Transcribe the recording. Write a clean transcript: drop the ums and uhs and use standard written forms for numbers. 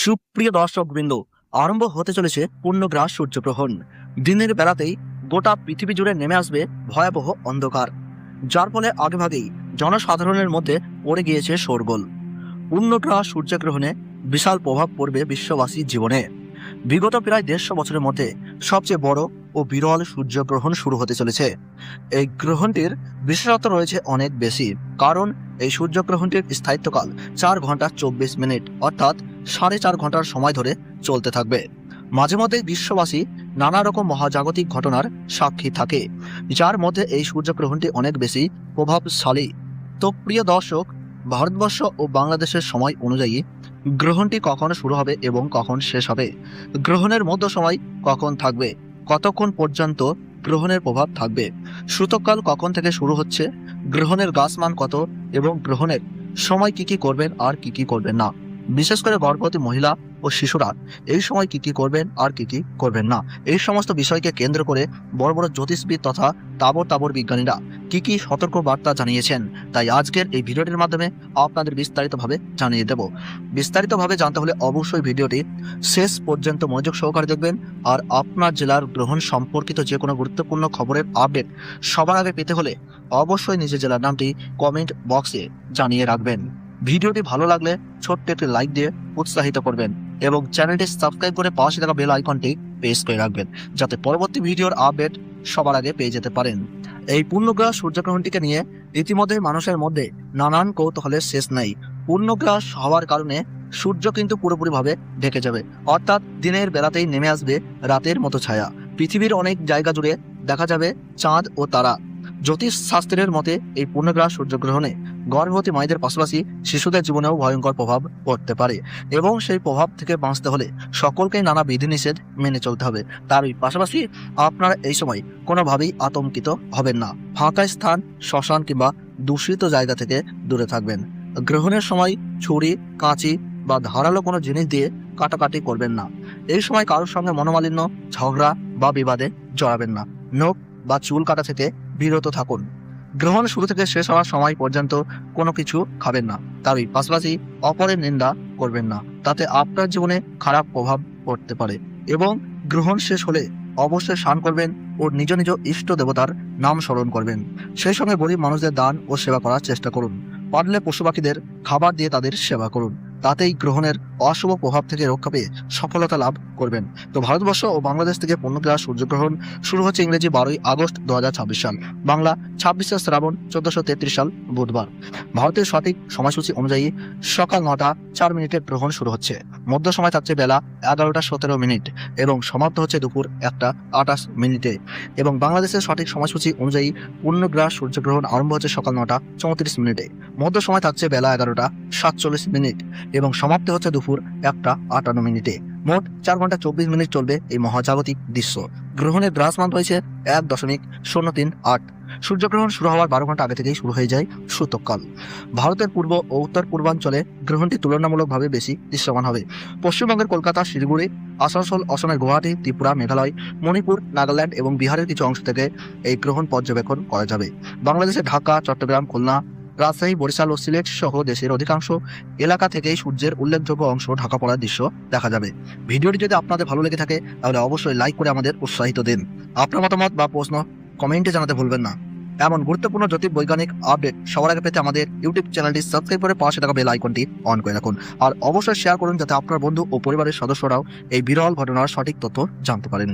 সুপ্রিয় দর্শকবৃন্দ, আরম্ভ হতে চলেছে পূর্ণগ্রাস সূর্যগ্রহণ। দিনের বেলাতেই গোটা পৃথিবী জুড়ে নেমে আসবে ভয়াবহ অন্ধকার, যার ফলে আগেভাগেই জনসাধারণের মধ্যে পড়ে গিয়েছে শোরগোল। পূর্ণগ্রাস সূর্যগ্রহণে বিশাল প্রভাব পড়বে বিশ্ববাসীর জীবনে। বিগত প্রায় 150 বছরের মধ্যে সবচেয়ে বড় ও বিরল সূর্যগ্রহণ শুরু হতে চলেছে। এই গ্রহণটির বিশেষত্ব রয়েছে অনেক বেশি, কারণ এই সূর্যগ্রহণটির স্থায়িত্বকাল 4 ঘন্টা 24 মিনিট, অর্থাৎ 4.5 ঘন্টার সময় ধরে চলতে থাকবে। মাঝে মধ্যে বিশ্ববাসী নানা রকম মহাজাগতিক ঘটনার সাক্ষী থাকে, যার মধ্যে এই সূর্যগ্রহণটি অনেক বেশি প্রভাবশালী। তো প্রিয় দর্শক, ভারতবর্ষ ও বাংলাদেশের সময় অনুযায়ী গ্রহণটি কখন শুরু হবে এবং কখন শেষ হবে, গ্রহণের মধ্য সময় কখন থাকবে, কতক্ষণ পর্যন্ত গ্রহণের প্রভাব থাকবে, সূতককাল কখন থেকে শুরু হচ্ছে, গ্রহণের গাছমান কত এবং গ্রহণের সময় কি কি করবেন আর কি কি করবেন না, বিশেষ করে গর্ভবতী মহিলা ও শিশুরা এই সময় কি কি করবেন আর কি কি করবেন না, এই সমস্ত বিষয়কে কেন্দ্র করে বড় বড় জ্যোতিষবিদ তথা তাবর বিজ্ঞানীরা কি কি সতর্ক বার্তা জানিয়েছেন, তাই আজকের এই ভিডিওটির মাধ্যমে আপনাদের বিস্তারিতভাবে জানিয়ে দেব। বিস্তারিতভাবে জানতে হলে অবশ্যই ভিডিওটি শেষ পর্যন্ত মনোযোগ সহকারে দেখবেন। আর আপনার জেলার গ্রহণ সম্পর্কিত যে কোনো গুরুত্বপূর্ণ খবরের আপডেট সবার আগে পেতে হলে অবশ্যই নিজের জেলার নামটি কমেন্ট বক্সে জানিয়ে রাখবেন। ভিডিওটি ভালো লাগলে ছোট্ট একটি লাইক দিয়ে উৎসাহিত করবেন এবং চ্যানেলটি সাবস্ক্রাইব করে পাশে থাকা বেল আইকনটি প্রেস করে রাখবেন, যাতে পরবর্তী ভিডিওর আপডেট সবার আগে পেয়ে যেতে পারেন। এই পূর্ণগ্রাস সূর্যগ্রহণটিকে নিয়ে ইতিমধ্যে মানুষের মধ্যে নানান কৌতূহলের শেষ নেই। পূর্ণগ্রাস হওয়ার কারণে সূর্য কিন্তু পুরোপুরিভাবে ঢেকে যাবে, অর্থাৎ দিনের বেলাতেই নেমে আসবে রাতের মতো ছায়া। পৃথিবীর অনেক জায়গা জুড়ে দেখা যাবে চাঁদ ও তারা। জ্যোতিষ শাস্ত্রের মতে এই পূর্ণগ্রাস সূর্যগ্রহণে গর্ভবতী মায়েদের পাশাপাশি শিশুদের জীবনেও ভয়ঙ্কর প্রভাব পড়তে পারে, এবং সেই প্রভাব থেকে বাঁচতে হলে সকলকেই নানা বিধিনিষেধ মেনে চলতে হবে। তারই পাশাপাশি আপনারা এই সময় কোনোভাবেই আতঙ্কিত হবেন না। ফাঁকা স্থান, শ্মশান কিংবা দূষিত জায়গা থেকে দূরে থাকবেন। গ্রহণের সময় ছুরি, কাঁচি বা ধারালো কোনো জিনিস দিয়ে কাটাকাটি করবেন না। এই সময় কারোর সঙ্গে মনোমালিন্য, ঝগড়া বা বিবাদে জড়াবেন না। নখ বা চুল কাটা থেকে বিরত থাকুন। গ্রহণ শুরু থেকে শেষ হওয়ার সময় পর্যন্ত কোনো কিছু খাবেন না। তারই পাশাপাশি অপরের নিন্দা করবেন না, তাতে আপনার জীবনে খারাপ প্রভাব পড়তে পারে। এবং গ্রহণ শেষ হলে অবশ্যই স্নান করবেন ও নিজ নিজ ইষ্ট দেবতার নাম স্মরণ করবেন। সেই সঙ্গে গরিব মানুষদের দান ও সেবা করার চেষ্টা করুন। পারলে পশু পাখিদের খাবার দিয়ে তাদের সেবা করুন, তাতেই গ্রহণের অশুভ প্রভাব থেকে রক্ষা পেয়ে সফলতা লাভ করবেন। তো ভারতবর্ষ ও বাংলাদেশ থেকে পূর্ণগ্রাস সূর্যগ্রহণ শুরু হচ্ছে ইংরেজি 12ই আগস্ট 2026 সাল, বাংলা 26শে শ্রাবণ 1433 সাল বুধবার। ভারতের সঠিক সময়সূচি অনুযায়ী সকাল 9টা 4 মিনিটে গ্রহণ শুরু হচ্ছে। মধ্য সময় থাকছে বেলা 11টা 17 মিনিট এবং সমাপ্ত হচ্ছে দুপুর 1টা 28 মিনিটে। এবং বাংলাদেশের সঠিক সময়সূচি অনুযায়ী পূর্ণগ্রাস সূর্যগ্রহণ আরম্ভ হচ্ছে সকাল 9টা 34 মিনিটে। মধ্য সময় থাকছে বেলা 11টা 47 মিনিট এবং সমাপ্তি হচ্ছে দুপুর 1টা 58 মিনিটে। মোট 4 ঘন্টা 24 মিনিট চলবে এই মহাজাগতিক দৃশ্য। গ্রহণের গ্রাসমান রয়েছে 1.038। সূর্যগ্রহণ শুরু হওয়ার 12 ঘন্টা আগে থেকেই শুরু হয়ে যায় সূতককাল। ভারতের পূর্ব ও উত্তর পূর্বাঞ্চলে গ্রহণটি তুলনামূলকভাবে বেশি দৃশ্যমান হবে। পশ্চিমবঙ্গের কলকাতা, শিলিগুড়ি, আসানসোল, অসমের গুয়াহাটি, ত্রিপুরা, মেঘালয়, মণিপুর, নাগাল্যান্ড এবং বিহারের কিছু অংশ থেকে এই গ্রহণ পর্যবেক্ষণ করা যাবে। বাংলাদেশের ঢাকা, চট্টগ্রাম, খুলনা, রাজশাহী, বরিশাল ও সিলেট সহ দেশের অধিকাংশ এলাকা থেকেই সূর্যের উল্লেখযোগ্য অংশ ঢাকা পড়ার দৃশ্য দেখা যাবে। ভিডিওটি যদি আপনাদের ভালো লেগে থাকে তাহলে অবশ্যই লাইক করে আমাদের উৎসাহিত দিন। আপনার মতামত বা প্রশ্ন কমেন্টে জানাতে ভুলবেন না। এমন গুরুত্বপূর্ণ জ্যোতিষ বৈজ্ঞানিক আপডেট সবার আগে পেতে আমাদের ইউটিউব চ্যানেলটি সাবস্ক্রাইব করে পাশে থাকা বেল আইকনটি অন করে রাখুন। আর অবশ্যই শেয়ার করুন, যাতে আপনার বন্ধু ও পরিবারের সদস্যরাও এই বিরল ঘটনার সঠিক তথ্য জানতে পারেন।